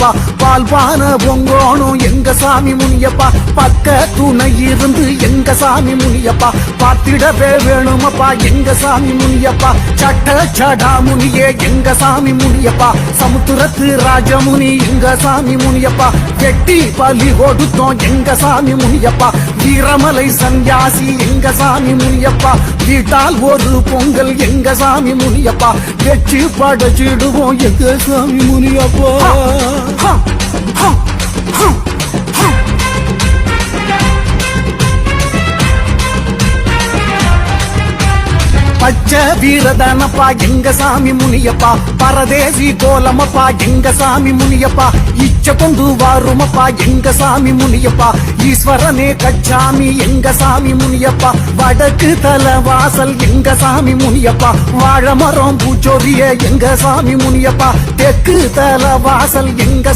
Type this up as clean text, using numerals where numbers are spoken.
முனியப்பா பால்பான பொங்கோணும் எங்க சாமி முனியப்பா பக்க துணை இருந்து எங்க சாமி முனியப்பா பார்த்திடவே வேணுமப்பா எங்க சாமி முனியப்பா சட்ட சடா முனியே எங்க சாமி முனியப்பா சமுத்திரத்து ராஜமுனி எங்க சாமி முனியப்பா வெட்டி பலி கொடுத்தோம் எங்க சாமி முனியப்பா வீரமலை சன்யாசி எங்க சாமி முனியப்பா வீட்டால் ஒரு பொங்கல் எங்க சாமி முனியப்பா வெற்றி படைச்சிடுவோம் எங்க சாமி முனியப்பா பச்சை வீரதானப்பா எங்க சாமி முனியப்பா பரதேசி கோலமப்பா எங்க சாமி முனியப்பா இச்ச கொண்டு வாருமப்பா எங்க சாமி முனியப்பா ஈஸ்வரனே கச்சாமி எங்க சாமி முனியப்பா வடக்கு தல வாசல் எங்க சாமி முனியப்பா வாழ மரம் பூச்சோரிய எங்க சாமி முனியப்பா தெற்கு தல வாசல் எங்க